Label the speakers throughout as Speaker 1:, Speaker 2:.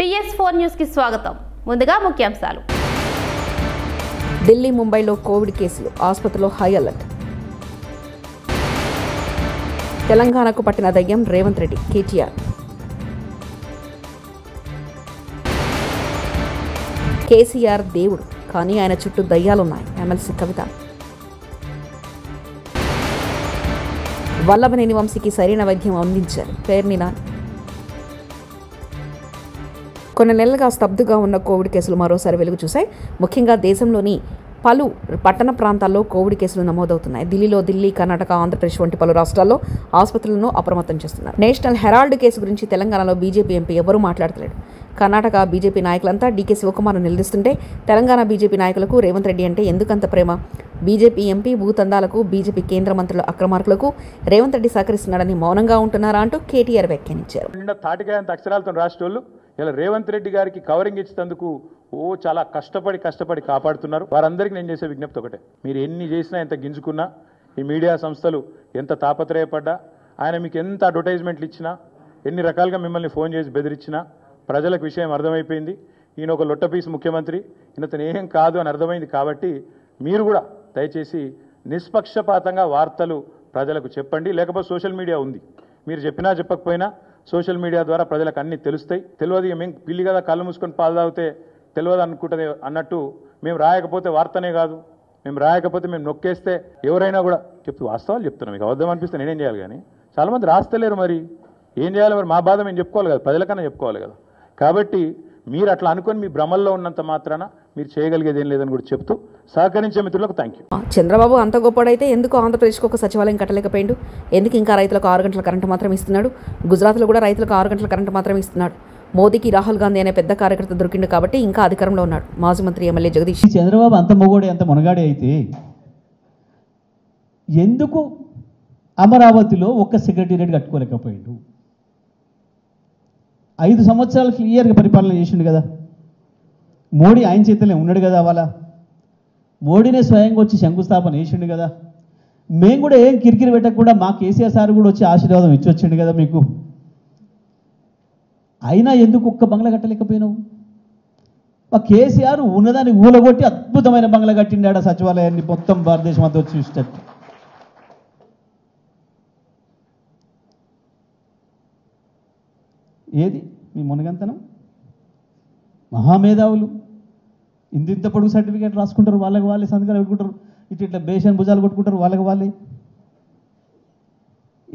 Speaker 1: PS4 news కి స్వాగతం. ముందుగా ముఖ్యాంశాలు.
Speaker 2: ఢిల్లీ ముంబైలో కోవిడ్ కేసులు, ఆసుపత్రిలో హై అలర్ట్. తెలంగాణకు పట్టిన దయ్యం రేవంత్ రెడ్డి, కేటీఆర్. కేసీఆర్ దేవుడు, కానీ ఆయన చుట్టూ దయ్యాలున్నాయి, ఎమ్మెల్సీ కవిత. వల్లభనేని వంశీకి సరైన వైద్యం అందించారు, పేర్ని నాని. కొన్ని నెలలుగా స్తబ్దుగా ఉన్న కోవిడ్ కేసులు మరోసారి వెలుగు చూశాయి. ముఖ్యంగా దేశంలోని పలు పట్టణ ప్రాంతాల్లో కోవిడ్ కేసులు నమోదవుతున్నాయి. ఢిల్లీలో ఢిల్లీ, కర్ణాటక, ఆంధ్రప్రదేశ్ వంటి పలు రాష్ట్రాల్లో ఆసుపత్రులను అప్రమత్తం చేస్తున్నారు. నేషనల్ హెరాల్డ్ కేసు గురించి తెలంగాణలో బీజేపీ ఎంపీ ఎవరూ మాట్లాడతలేడు. కర్ణాటక బీజేపీ నాయకులంతా డీకే శివకుమార్ను నిలదీస్తుంటే తెలంగాణ బీజేపీ నాయకులకు రేవంత్ రెడ్డి అంటే ఎందుకంత ప్రేమ? బీజేపీ ఎంపీ భూతందాలకు, బీజేపీ కేంద్ర మంత్రుల అక్రమార్కులకు రేవంత్ రెడ్డి సహకరిస్తున్నాడని మౌనంగా ఉంటున్నారా అంటూ కేటీఆర్ వ్యాఖ్యానించారు.
Speaker 3: అక్షరాలతో రాష్ట్రోళ్ళు ఇలా రేవంత్ రెడ్డి గారికి కవరింగ్ ఇచ్చేందుకు చాలా కష్టపడి కాపాడుతున్నారు. వారందరికీ నేను చేసే విజ్ఞప్తి ఒకటే, మీరు ఎన్ని చేసినా, ఎంత గింజుకున్నా, ఈ మీడియా సంస్థలు ఎంత తాపత్రయపడ్డా, ఆయన మీకు ఎంత అడ్వర్టైజ్మెంట్లు ఇచ్చినా, ఎన్ని రకాలుగా మిమ్మల్ని ఫోన్ చేసి బెదిరించినా ప్రజలకు విషయం అర్థమైపోయింది. ఈయన ఒక లొట్టపీసు ముఖ్యమంత్రి, ఈయనతను ఏం కాదు అని అర్థమైంది. కాబట్టి మీరు కూడా దయచేసి నిష్పక్షపాతంగా వార్తలు ప్రజలకు చెప్పండి. లేకపోతే సోషల్ మీడియా ఉంది, మీరు చెప్పినా చెప్పకపోయినా సోషల్ మీడియా ద్వారా ప్రజలకు అన్నీ తెలుస్తాయి. తెలియదు మేము పిల్లి కదా కళ్ళు మూసుకొని పాలు తాగితే తెలియదు అనుకుంటుంది అన్నట్టు, మేము రాయకపోతే వార్తనే కాదు, మేము రాయకపోతే మేము నొక్కేస్తే ఎవరైనా కూడా చెప్తూ వాస్తవాలు చెప్తున్నాం. మీకు అబద్ధం అనిపిస్తే నేనేం చేయాలి? కానీ చాలామంది రాస్తలేరు, మరి ఏం చేయాలి? మరి మా బాధ మేము చెప్పుకోవాలి కదా, ప్రజలకన్నా చెప్పుకోవాలి కదా. కాబట్టి మీరు అట్లా అనుకొని మీ భ్రమల్లో ఉన్నంత మాత్రాన మీరు చేయగలిగేది ఏం లేదని కూడా చెప్తూ సహకరించే మిత్రులకు థ్యాంక్ యూ.
Speaker 2: చంద్రబాబు అంత గొప్పడైతే ఎందుకు ఆంధ్రప్రదేశ్కి ఒక సచివాలయం కట్టలేకపోయిండు? ఎందుకు ఇంకా రైతులకు 6 గంటల కరెంటు మాత్రం ఇస్తున్నాడు? గుజరాత్లో కూడా రైతులకు 6 గంటల కరెంటు మాత్రం ఇస్తున్నాడు. మోదీకి రాహుల్ గాంధీ అనే పెద్ద కార్యకర్త దొరికిండు కాబట్టి ఇంకా అధికారంలో ఉన్నాడు. మాజీ మంత్రి ఎమ్మెల్యే జగదీష్.
Speaker 4: చంద్రబాబు అంత మొగోడే, అంత మునగాడే అయితే ఎందుకు అమరావతిలో ఒక్క సెక్రటేరియట్ కట్టుకోలేకపోయాడు? 5 సంవత్సరాలు క్లియర్గా పరిపాలన చేసిండు కదా. మోడీ ఆయన చేతిలో ఉన్నాడు కదా. వాళ్ళ మోడీనే స్వయంగా వచ్చి శంకుస్థాపన చేసిండు కదా. మేము కూడా ఏం కిరికిరి పెట్టకుండా మా కేసీఆర్ సార్ కూడా వచ్చి ఆశీర్వాదం ఇచ్చొచ్చిండు కదా మీకు. అయినా ఎందుకు ఒక్క బంగ్లా కట్టలేకపోయినావు? మా కేసీఆర్ ఉన్నదాన్ని ఊలగొట్టి అద్భుతమైన బంగ్లా కట్టిండాడు, సచివాలయాన్ని మొత్తం భారతదేశం అంతా వచ్చి చూసేటట్టు. ఏది మీ మునగంతనం? మహామేధావులు ఇంత పొడుగు సర్టిఫికేట్ రాసుకుంటారు, వాళ్ళకి వాళ్ళే సంతకాలు పెట్టుకుంటారు, ఇట్లా బేషన్ భుజాలు కొట్టుకుంటారు, వాళ్ళకి వాళ్ళే.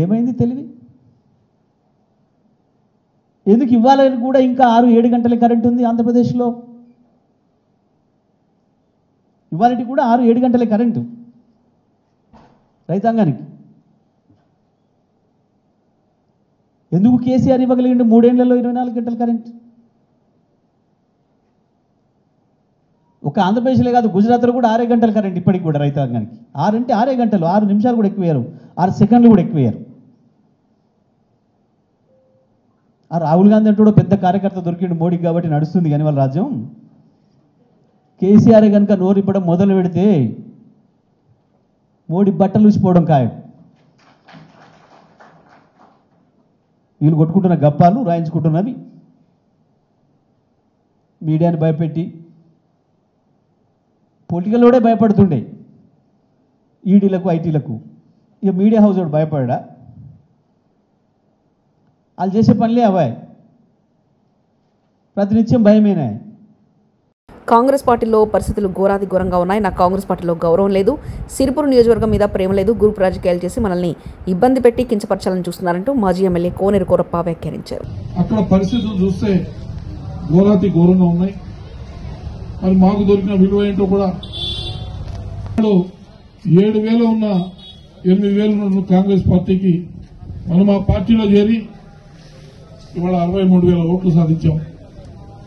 Speaker 4: ఏమైంది తెలివి? ఎందుకు ఇవ్వాలని కూడా ఇంకా 6-7 గంటల కరెంట్ ఉంది ఆంధ్రప్రదేశ్లో? ఇవాళకి కూడా 6-7 గంటల కరెంటు రైతాంగానికి. ఎందుకు కేసీఆర్ ఇవ్వగలిగిండు 3 ఏళ్లలో 24 గంటల కరెంట్? ఒక ఆంధ్రప్రదేశ్లే కాదు, గుజరాత్లో కూడా 6 గంటల కరెంట్ ఇప్పటికి కూడా రైతాంగానికి. 6 అంటే 6 గంటలు, 6 నిమిషాలు కూడా ఎక్కువయ్యారు, 6 సెకండ్లు కూడా ఎక్కువయ్యారు. ఆ రాహుల్ గాంధీ అంటే కూడా పెద్ద కార్యకర్త దొరికిండు మోడీకి కాబట్టి నడుస్తుంది కానీ వాళ్ళ రాజ్యం. కేసీఆర్ కనుక నోరిప్పడం మొదలు పెడితే మోడీ బట్టలు ఊసిపోవడం ఖాయం. వీళ్ళు కొట్టుకుంటున్న గప్పాలు, రాయించుకుంటున్నవి, మీడియాని భయపెట్టి, పొలిటికల్లోడే భయపడుతుండే ఈడీలకు, ఐటీలకు. ఇక మీడియా హౌస్ వాడు భయపడా? వాళ్ళు చేసే పనులే అవాయి, ప్రతినిత్యం భయమేనా?
Speaker 2: కాంగ్రెస్ పార్టీలో పరిస్థితులు ఘోరాది ఘోరంగా ఉన్నాయి. నాకు కాంగ్రెస్ పార్టీలో గౌరవం లేదు, సిరిపురం నియోజకవర్గం మీద ప్రేమ లేదు, గ్రూప్ రాజకీయాలు చేసి మనల్ని ఇబ్బంది పెట్టి కించపరచాలని చూస్తున్నారంటూ మాజీ ఎమ్మెల్యే కోనేరు కోరప్ప వ్యాఖ్యానించారు.
Speaker 5: అక్కడ పరిస్థితులు చూస్తే ఘోరాతి ఘోరంగా ఉన్నాయి. మరి మాకు దొరికిన విలువ ఏంటో కూడా 7,000 ఉన్న 8,000 ఉన్న కాంగ్రెస్ పార్టీకి మనం ఆ పార్టీలో చేరి ఇవాళ 63,000 ఓట్లు సాధించాం.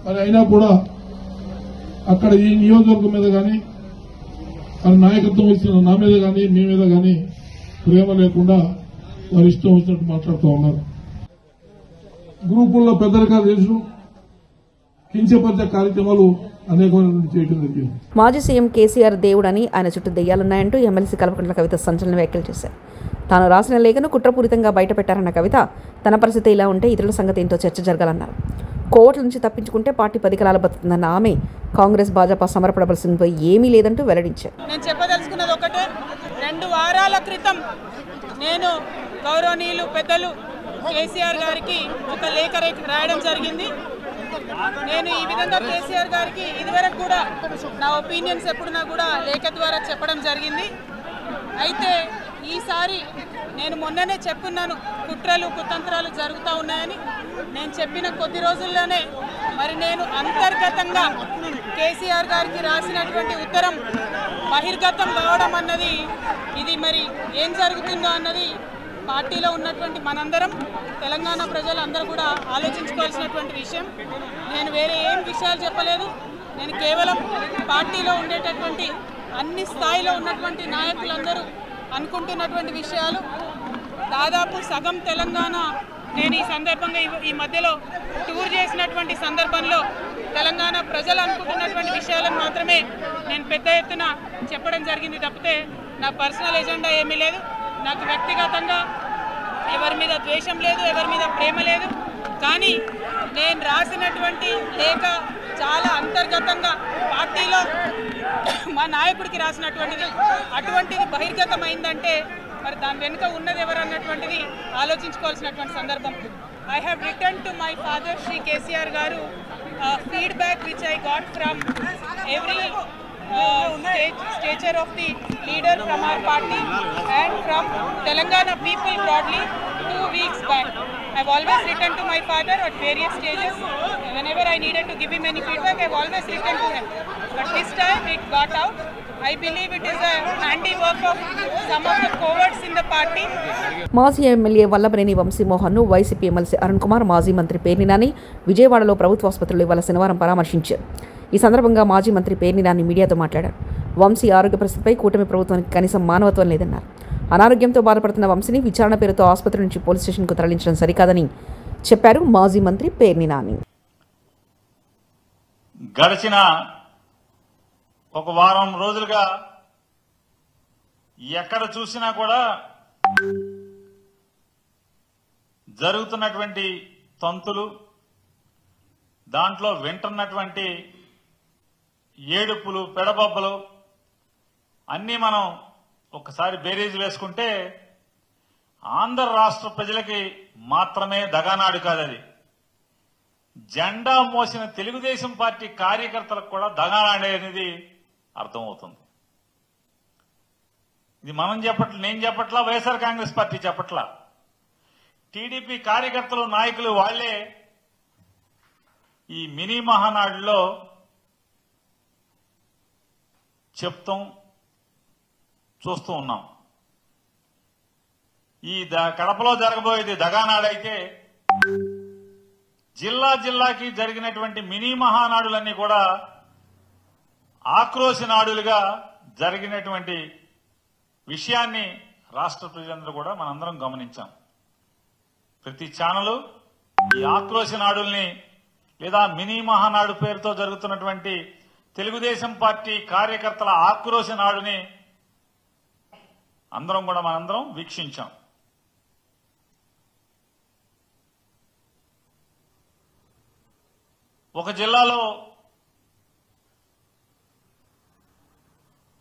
Speaker 5: మరి అయినా కూడా అక్కడ ఈ నియోజకవర్గం మీద కానీ వారి నాయకత్వం ఇస్తున్న నా మీద కానీ మీ మీద కానీ ప్రేమ లేకుండా వారి ఇష్టం వచ్చినట్టు మాట్లాడుతూ ఉన్నారు. గ్రూపుల్లో పెద్దరికాలు చేసుడు, కించపరిచే కార్యక్రమాలు అనేకమైన చేయడం జరిగింది.
Speaker 2: మాజీ సీఎం కేసీఆర్ దేవుడని, ఆయన చుట్టూ దెయ్యాలున్నాయంటూ ఎమ్మెల్సీ కల్వకుంట్ల కవిత సంచలన వ్యాఖ్యలు చేశారు. తాను రాసిన లేఖను కుట్రపూరితంగా బయటపెట్టారన్న కవిత, తన పరిస్థితి ఇలా ఉంటే ఇతరుల సంగతి ఏంటో చర్చ జరగాలన్నారు. కోర్టుల నుంచి తప్పించుకుంటే పార్టీ 10 కాలాలు బతుకుతుందన్న ఆమె కాంగ్రెస్ భాజపా సమరపడవలసినపై ఏమీ లేదంటూ వెల్లడించారు.
Speaker 6: నేను చెప్పదలుచుకున్నది ఒకటే, 2 వారాల క్రితం నేను గౌరవనీయులు పెద్దలు కేసీఆర్ గారికి ఒక లేఖ రాయడం జరిగింది. నేను ఈ విధంగా కేసీఆర్ గారికి ఇదివరకు కూడా నా ఒపీనియన్స్ ఎప్పుడున్నా కూడా లేఖ ద్వారా చెప్పడం జరిగింది. అయితే ఈసారి నేను మొన్ననే చెప్పున్నాను, కుట్రలు కుతంత్రాలు జరుగుతూ ఉన్నాయని. నేను చెప్పిన కొద్ది రోజుల్లోనే మరి నేను అంతర్గతంగా కేసీఆర్ గారికి రాసినటువంటి ఉత్తరం బహిర్గతం కావడం అన్నది, ఇది మరి ఏం జరుగుతుందో అన్నది పార్టీలో ఉన్నటువంటి మనందరం, తెలంగాణ ప్రజలందరూ కూడా ఆలోచించుకోవాల్సినటువంటి విషయం. నేను వేరే ఏం విషయాలు చెప్పలేదు. నేను కేవలం పార్టీలో ఉండేటటువంటి అన్ని స్థాయిలో ఉన్నటువంటి నాయకులందరూ అనుకుంటున్నటువంటి విషయాలు. దాదాపు సగం తెలంగాణ నేను ఈ సందర్భంగా ఈ మధ్యలో టూర్ చేసినటువంటి సందర్భంలో తెలంగాణ ప్రజలు అనుకుంటున్నటువంటి విషయాలను మాత్రమే నేను పెద్ద ఎత్తున చెప్పడం జరిగింది తప్పితే నా పర్సనల్ ఎజెండా ఏమీ లేదు. నాకు వ్యక్తిగతంగా ఎవరి మీద ద్వేషం లేదు, ఎవరి మీద ప్రేమ లేదు. కానీ నేను రాసినటువంటి లేఖ చాలా అంతర్గతంగా పార్టీలో మా నాయకుడికి రాసినటువంటిది. అటువంటిది బహిర్గతమైందంటే మరి దాని వెనుక ఉన్నది ఎవరు అన్నటువంటిది ఆలోచించుకోవాల్సినటువంటి సందర్భం. I have return to my father Shri KCR గారు feedback which I got from every stature of the leader from our party and from Telangana people broadly 2 weeks back. I've always written to my father at various stages. Whenever I needed to give him any feedback, I've always written to him. But this time it got out. I believe it is a handiwork of some of the cowards in the party.
Speaker 2: మాజీ MLA Vallabhaneni వంశీమోహన్ను YCP MLC Arun Kumar, మాజీ మంత్రి పేర్ని నాని విజయవాడలో ప్రభుత్వ ఆసుపత్రిలో ఇవాళ శనివారం పరామర్శించారు. ఈ సందర్భంగా మాజీ మంత్రి పేర్ని నాని మీడియాతో మాట్లాడారు. వంశీ ఆరోగ్య పరిస్థితిపై కూటమి ప్రభుత్వానికి కనీసం మానవత్వం లేదన్నారు. అనారోగ్యంతో బాధపడుతున్న వంశీని విచారణ పేరుతో ఆసుపత్రి నుంచి పోలీస్ స్టేషన్కు తరలించడం సరికాదని చెప్పారు మాజీ మంత్రి పేర్ని నాని.
Speaker 7: గడిచిన ఒక వారం రోజులుగా ఎక్కడ చూసినా కూడా జరుగుతున్నటువంటి తంతులు, దాంట్లో వింటున్నటువంటి ఏడుపులు, పెడబొబ్బలు అన్నీ మనం ఒకసారి బేరీజ్ వేసుకుంటే ఆంధ్ర రాష్ట్ర ప్రజలకి మాత్రమే దగానాడు కాదది. జెండా మోసిన తెలుగుదేశం పార్టీ కార్యకర్తలకు కూడా దగానాడే అనేది అర్థమవుతుంది. ఇది మనం చెప్పట్ల, నేను చెప్పట్లా, వైఎస్ఆర్ కాంగ్రెస్ పార్టీ చెప్పట్లా. టీడీపీ కార్యకర్తలు, నాయకులు వాళ్లే ఈ మినీ మహానాడులో చెప్తాం, చూస్తూ ఉన్నాం. ఈ కడపలో జరగబోయేది దగానాడైతే జిల్లా జిల్లాకి జరిగినటువంటి మినీ మహానాడులన్నీ కూడా ఆక్రోశ నాడులుగా జరిగినటువంటి విషయాన్ని రాష్ట్ర ప్రజలందరూ కూడా మనందరం గమనించాం. ప్రతి ఛానలు ఈ ఆక్రోశ నాడుల్ని లేదా మినీ మహానాడు పేరుతో జరుగుతున్నటువంటి తెలుగుదేశం పార్టీ కార్యకర్తల ఆక్రోశ నాడుని మనందరం వీక్షించాం. ఒక జిల్లాలో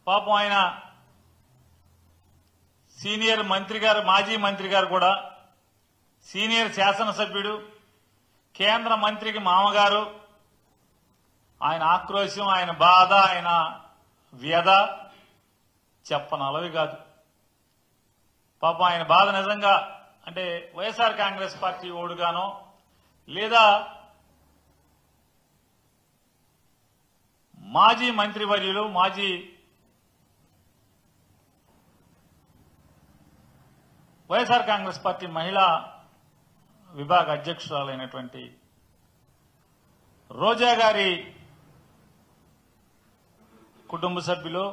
Speaker 7: పాపం ఆయన సీనియర్ మంత్రి గారు, మాజీ మంత్రి గారు కూడా, సీనియర్ శాసనసభ్యుడు, కేంద్ర మంత్రికి మామగారు, ఆయన ఆక్రోశం, ఆయన బాధ, ఆయన వ్యధ చెప్పనలవి కాదు. పాపం ఆయన బాధ నిజంగా అంటే వైఎస్ఆర్ కాంగ్రెస్ పార్టీ ఓడుగానో లేదా మాజీ మంత్రివర్యులు, మాజీ వైఎస్ఆర్ కాంగ్రెస్ పార్టీ మహిళా విభాగ అధ్యక్షురాలైనటువంటి రోజా గారి కుటుంబ సభ్యులు,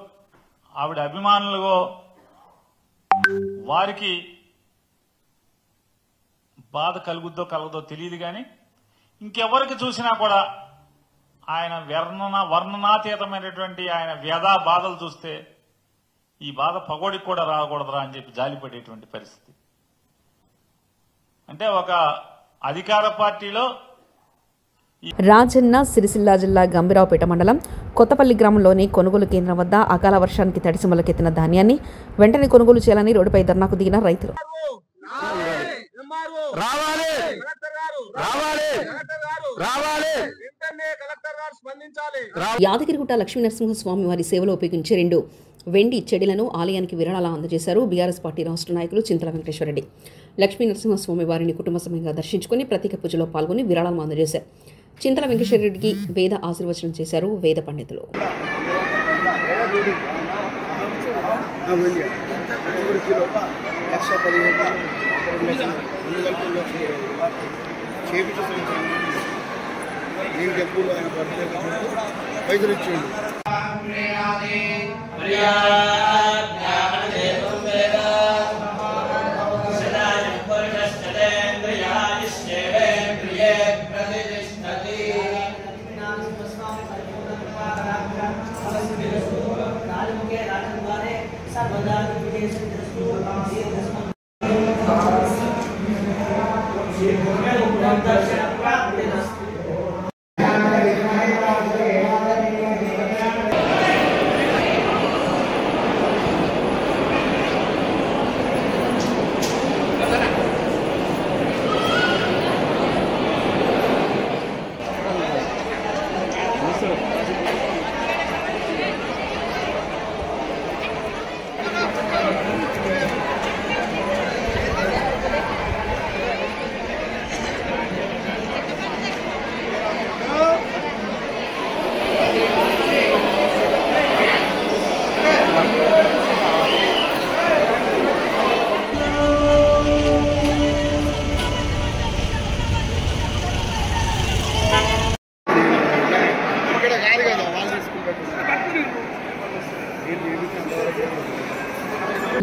Speaker 7: ఆవిడ అభిమానులు, వారికి బాధ కలుగుద్దో కలగదో తెలియదు. కానీ ఇంకెవరికి చూసినా కూడా ఆయన వర్ణనాతీతమైనటువంటి ఆయన వ్యధా బాధలు చూస్తే ఈ బాధ పగోడికి కూడా రాకూడదురా అని చెప్పి జాలిపడేటువంటి పరిస్థితి. అంటే ఒక అధికార పార్టీలో
Speaker 2: రాజన్న సిరిసిల్ల జిల్లా గంభీరావుపేట మండలం కొత్తపల్లి గ్రామంలోని కొనుగోలు కేంద్రం వద్ద అకాల వర్షానికి తడిసి మొలకెత్తిన ధాన్యాన్ని వెంటనే కొనుగోలు చేయాలని రోడ్డుపై ధర్నాకు దిగిన రైతులు. యాదగిరిగుట్ట లక్ష్మీనరసింహస్వామి వారి సేవలో ఉపయోగించే 2 వెండి చెడిలను ఆలయానికి విరాళాలు అందజేశారు బీఆర్ఎస్ పార్టీ రాష్ట్ర నాయకులు చింతల వెంకటేశ్వరరెడ్డి. లక్ష్మీనరసింహస్వామి వారిని కుటుంబ సమయంగా దర్శించుకుని ప్రత్యేక పూజలో పాల్గొని విరాళాలు అందజేశారు. చింతల వెంకటేశ్వరరెడ్డికి వేద ఆశీర్వచనం చేశారు వేద పండితులు.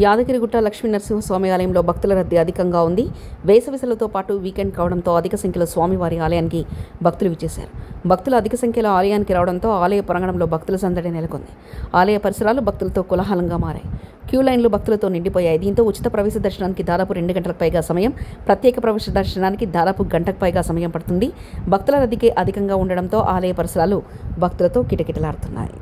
Speaker 2: యాదగిరిగుట్ట లక్ష్మీనరసింహస్వామి ఆలయంలో భక్తుల రద్దీ అధికంగా ఉంది. వేసవిసలతో పాటు వీకెండ్ కావడంతో అధిక సంఖ్యలో స్వామివారి ఆలయానికి భక్తులు విచ్చేశారు. భక్తులు అధిక సంఖ్యలో ఆలయానికి రావడంతో ఆలయ ప్రాంగణంలో భక్తుల సందడి నెలకొంది. ఆలయ పరిసరాలు భక్తులతో కోలాహలంగా మారాయి. క్యూ లైన్లు భక్తులతో నిండిపోయాయి. దీంతో ఉచిత ప్రవేశ దర్శనానికి దాదాపు 2 గంటలకు పైగా సమయం, ప్రత్యేక ప్రవేశ దర్శనానికి దాదాపు గంటకు పైగా సమయం పడుతుంది. భక్తుల రద్దీకి అధికంగా ఉండడంతో ఆలయ పరిసరాలు భక్తులతో కిటకిటలాడుతున్నాయి.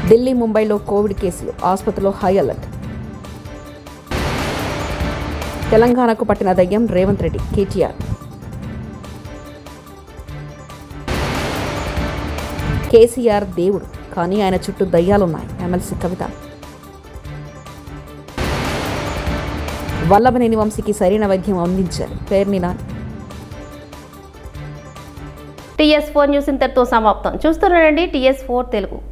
Speaker 2: ఢిల్లీ, ముంబైలో కోవిడ్ కేసులు, ఆసుపత్రిలో హై అలర్ట్. తెలంగాణకు పట్టిన దయ్యం రేవంత్ రెడ్డి, కేటీఆర్. కేసీఆర్ దేవుడు, కానీ ఆయన చుట్టూ దయ్యాలున్నాయి, ఎమ్మెల్సీ కవిత. వల్లభనేని వంశీకి సరైన వైద్యం అందించారు, పేర్ని నాని.
Speaker 1: TS4 న్యూస్ ఇంతటితో సమాప్తం. చూస్తున్నారండి TS4 తెలుగు.